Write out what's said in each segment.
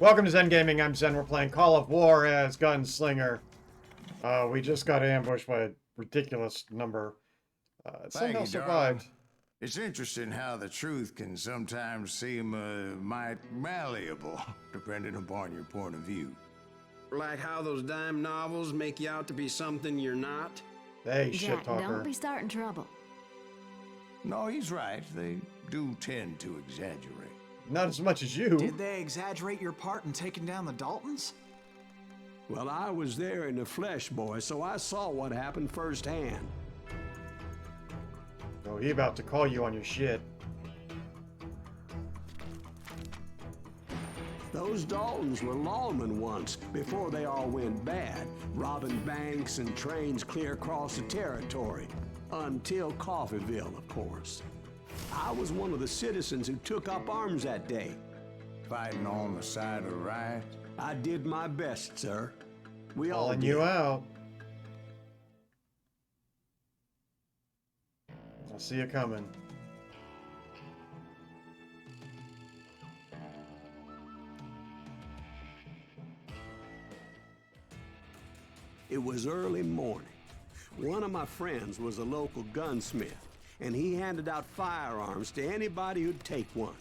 Welcome to xengaming. I'm Zen. We're playing Call of Juarez Gunslinger. We just got ambushed by a ridiculous number. Somehow survived. It's interesting how the truth can sometimes seem might malleable, depending upon your point of view. Like how those dime novels make you out to be something you're not? Hey, shit Jack, talker. don't be starting trouble. No, he's right. They do tend to exaggerate. Not as much as you. Did they exaggerate your part in taking down the Daltons? Well, I was there in the flesh, boy, so I saw what happened firsthand. Oh, he about to call you on your shit. Those Daltons were lawmen once, before they all went bad, robbing banks and trains clear across the territory. Until Coffeeville, of course. I was one of the citizens who took up arms that day. Fighting on the side of right? I did my best, sir. We all Calling did. you out. I see you coming. It was early morning. One of my friends was a local gunsmith, and he handed out firearms to anybody who'd take one.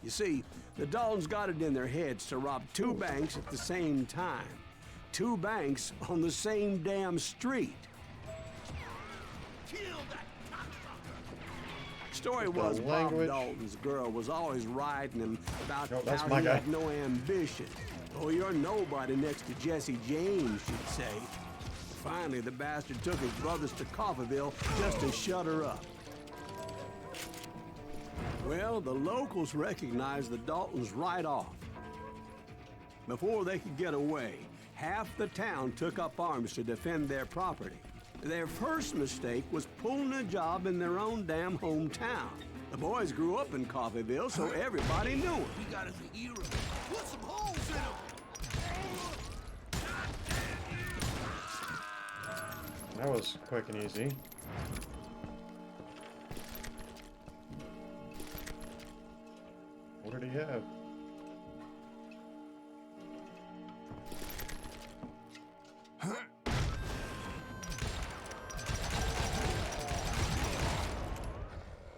You see, the Daltons got it in their heads to rob two banks at the same time. Two banks on the same damn street. Story was Bob Dalton's girl was always riding him about how he had no ambition. Oh, you're nobody next to Jesse James, she'd say. Finally, the bastard took his brothers to Coffeeville just to shut her up. Well, the locals recognized the Daltons right off. Before they could get away, half the town took up arms to defend their property. Their first mistake was pulling a job in their own damn hometown. The boys grew up in Coffeeville, so everybody knew them. We got us a hero. Put some holes in him. That was quick and easy. What did he have?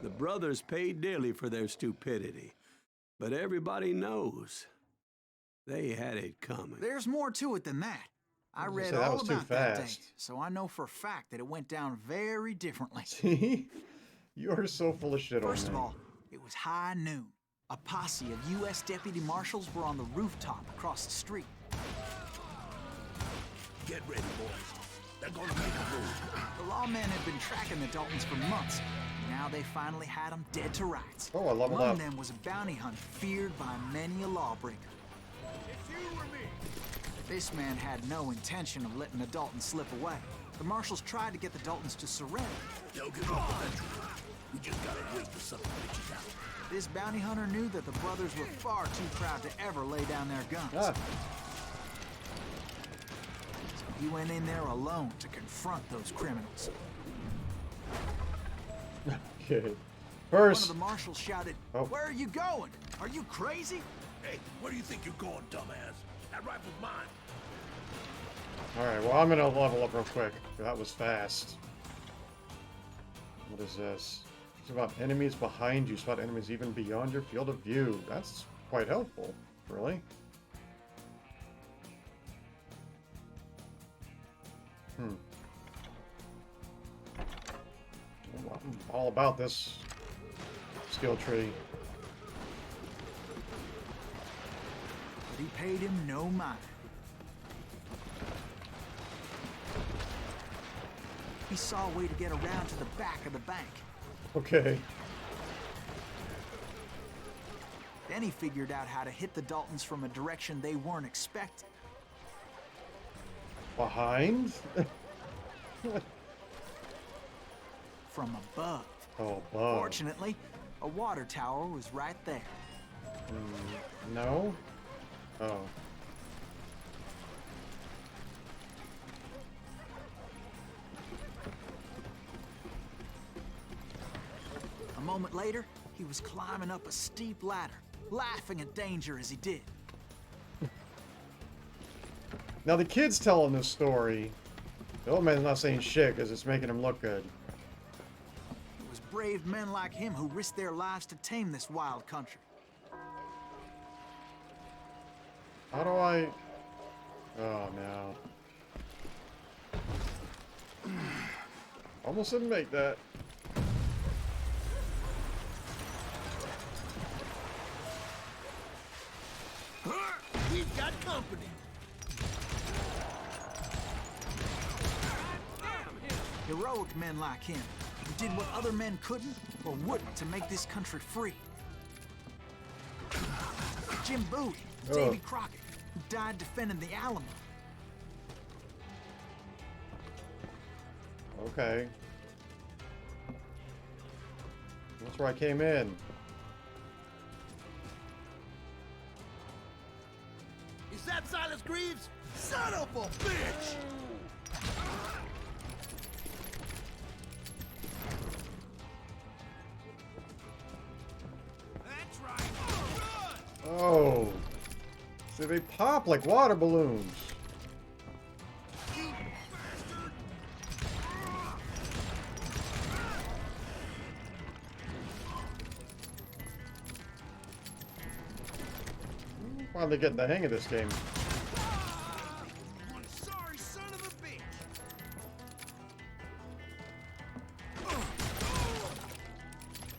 The brothers paid dearly for their stupidity, but everybody knows they had it coming. There's more to it than that. I read all about that day, so I know for a fact that it went down very differently. See? You're so full of shit. First of all, it was high noon. A posse of U.S. deputy marshals were on the rooftop across the street. Get ready, boys. They're gonna make a move. The lawmen had been tracking the Daltons for months. Now they finally had them dead to rights. Oh, I leveled One up. of them was a bounty hunter feared by many a lawbreaker. It's you or me. This man had no intention of letting the Daltons slip away. The marshals tried to get the Daltons to surrender. They'll give up eventually. We just gotta wait for something bitches out. This bounty hunter knew that the brothers were far too proud to ever lay down their guns. So he went in there alone to confront those criminals. Okay. One First. of the marshals shouted, "Where are you going? Are you crazy?" Hey, where do you think you're going, dumbass? That rifle's mine. Alright, well, I'm gonna level up real quick. That was fast. What is this? It's about enemies behind you. Spot enemies even beyond your field of view. That's quite helpful, really. I'm all about this skill tree. But he paid him no mind. He saw a way to get around to the back of the bank. Okay. Then he figured out how to hit the Daltons from a direction they weren't expecting. Behind? From above. Oh, above. Fortunately, a water tower was right there. No? Oh. A moment later, he was climbing up a steep ladder, laughing at danger as he did. Now the kid's telling this story. The old man's not saying shit because it's making him look good. It was brave men like him who risked their lives to tame this wild country. How do I... Oh, no. Almost didn't make that. We've got company. Heroic men like him who did what other men couldn't or wouldn't to make this country free. Jim Bowie, Davy Crockett, who died defending the Alamo. Okay. That's where I came in. Is that Silas Greaves? Son of a bitch! That's right. Oh. See, they pop like water balloons. You bastard! Finally getting the hang of this game. One sorry son of a bitch!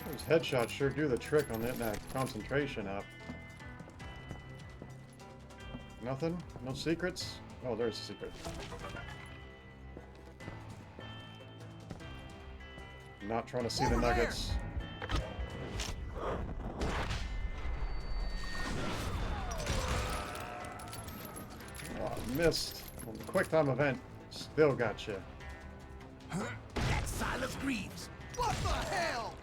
Those headshots sure do the trick on getting that concentration up. Nothing? No secrets? Oh, there's a secret. Not trying to see the nuggets. Oh, missed. Well, the quick time event still got you. That's Silas Greaves! What the hell?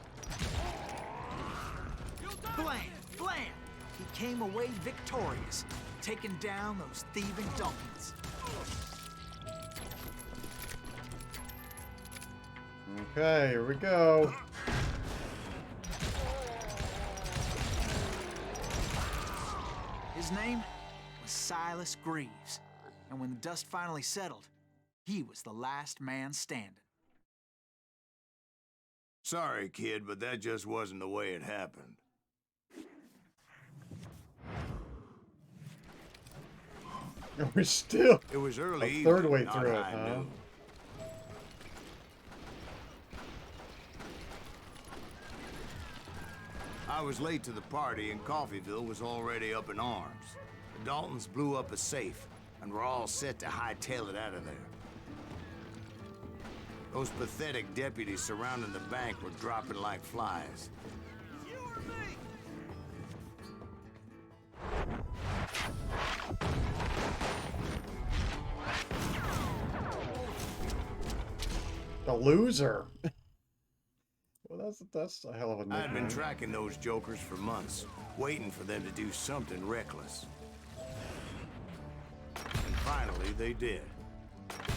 Blam! Blam! He came away victorious, taking down those thieving Daltons. Okay, here we go. His name was Silas Greaves, and when the dust finally settled, he was the last man standing. Sorry, kid, but that just wasn't the way it happened. We're still It was early a third evening, way not through it, high huh? noon. I was late to the party, and Coffeyville was already up in arms. The Daltons blew up a safe, and were all set to hightail it out of there. Those pathetic deputies surrounding the bank were dropping like flies. You or me? The loser. Well, that's a hell of a I'd been nickname. tracking those jokers for months, waiting for them to do something reckless. And finally, they did.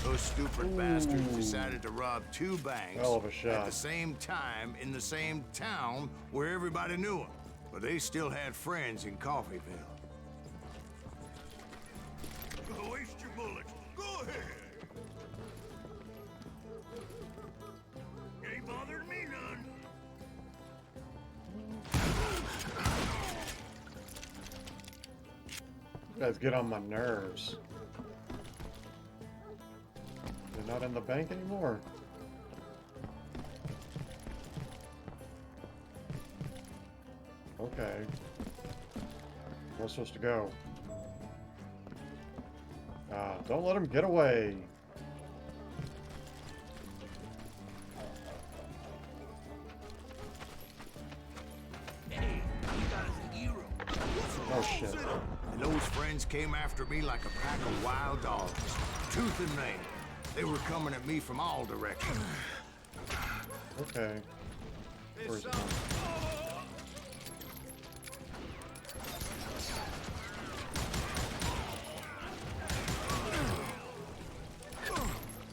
Those stupid bastards decided to rob two banks Hell of a shot. at the same time in the same town where everybody knew them. But they still had friends in Coffeyville. Waste your bullets. Go ahead. Ain't bothering me none. You guys get on my nerves. They're not in the bank anymore. Okay. Where am I supposed to go? Don't let him get away. Hey, you got us a hero. Oh shit. And those friends came after me like a pack of wild dogs, tooth and nail. They were coming at me from all directions. Okay. Where's it going?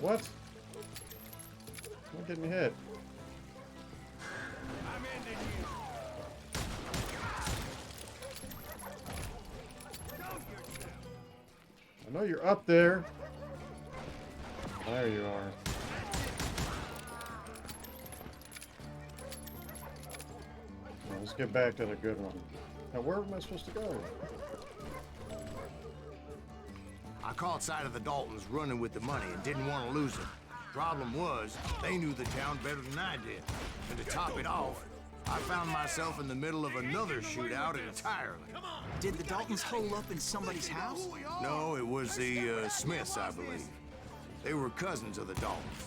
What? I'm getting hit. I'm ending you. Show yourself. I I know you're up there. There you are. Well, let's get back to the good one. Now, where am I supposed to go? I caught sight of the Daltons running with the money and didn't want to lose it. Problem was, they knew the town better than I did. And to top it off, I found myself in the middle of another shootout entirely. Did the Daltons hole up in somebody's house? No, it was the Smiths, I believe. They were cousins of the Daltons.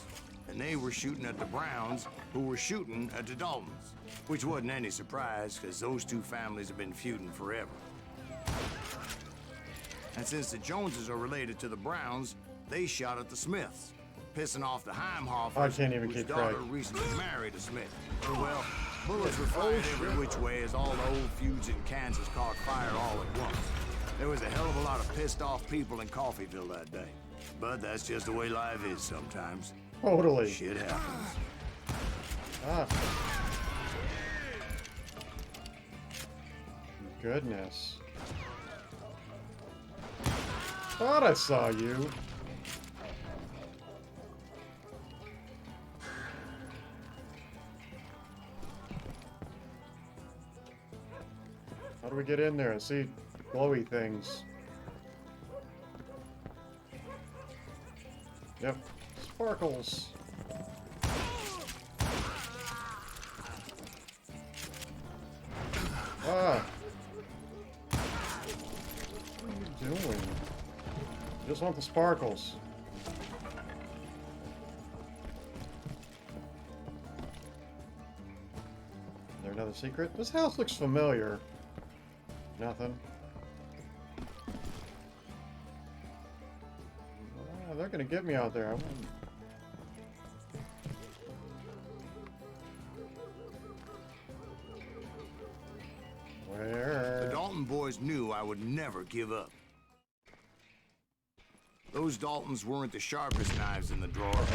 And they were shooting at the Browns, who were shooting at the Daltons. Which wasn't any surprise, because those two families have been feuding forever. And since the Joneses are related to the Browns, they shot at the Smiths, pissing off the Heimhoffers, I can't even whose keep track. daughter recently married a Smith. Well, bullets were fired every which way as all the old feuds in Kansas caught fire all at once. There was a hell of a lot of pissed off people in Coffeyville that day. But that's just the way life is sometimes. Totally. Shit happens. Ah. Goodness. Thought I saw you. How do we get in there and see glowy things? Yep. Sparkles. Ah. What are you doing? Just want the sparkles. Is there another secret? This house looks familiar. Nothing. Ah, they're gonna get me out there. Where? The Dalton boys knew I would never give up. Those Daltons weren't the sharpest knives in the drawer,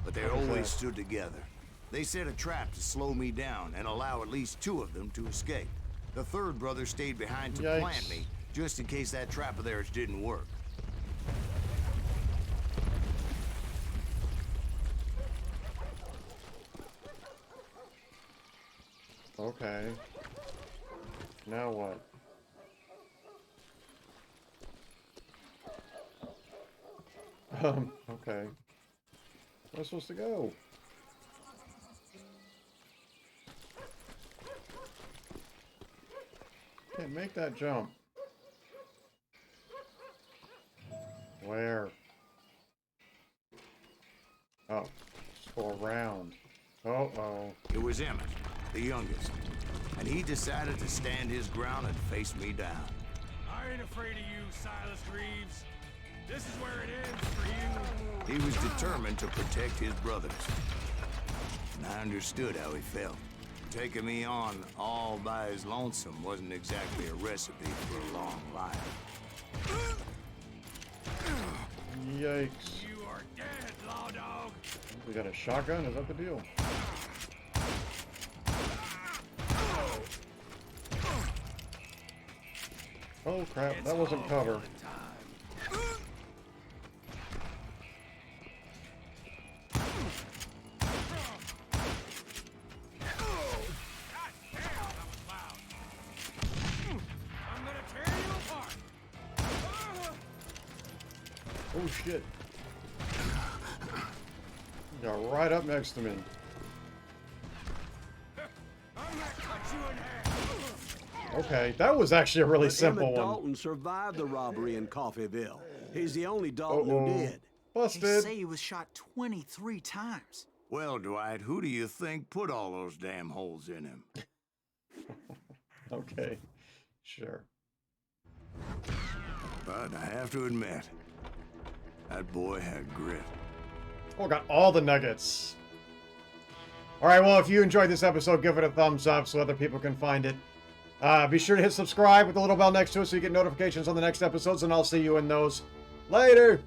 but they always stood together. They set a trap to slow me down and allow at least two of them to escape. The third brother stayed behind to plant me, just in case that trap of theirs didn't work. Okay. Now what? Okay. Where am I supposed to go? Can't make that jump. Where? Oh, just go around. Uh-oh. It was Emmett, the youngest, and he decided to stand his ground and face me down. I ain't afraid of you, Silas Greaves. This is where it ends for you. He was determined to protect his brothers. And I understood how he felt. Taking me on all by his lonesome wasn't exactly a recipe for a long life. Yikes. You are dead, law dog. We got a shotgun? Is that the deal? Oh crap, that wasn't cover. Oh shit. You got right up next to me. Okay, that was actually a really simple Emmett one. Dalton survived the robbery in Coffeyville. He's the only Dalton who did. They Busted. say he was shot 23 times. Well, Dwight, who do you think put all those damn holes in him? Okay, sure. But I have to admit, that boy had grit. Oh, got all the nuggets. Alright, well, if you enjoyed this episode, give it a thumbs up so other people can find it. Be sure to hit subscribe with the little bell next to it so you get notifications on the next episodes, and I'll see you in those. Later!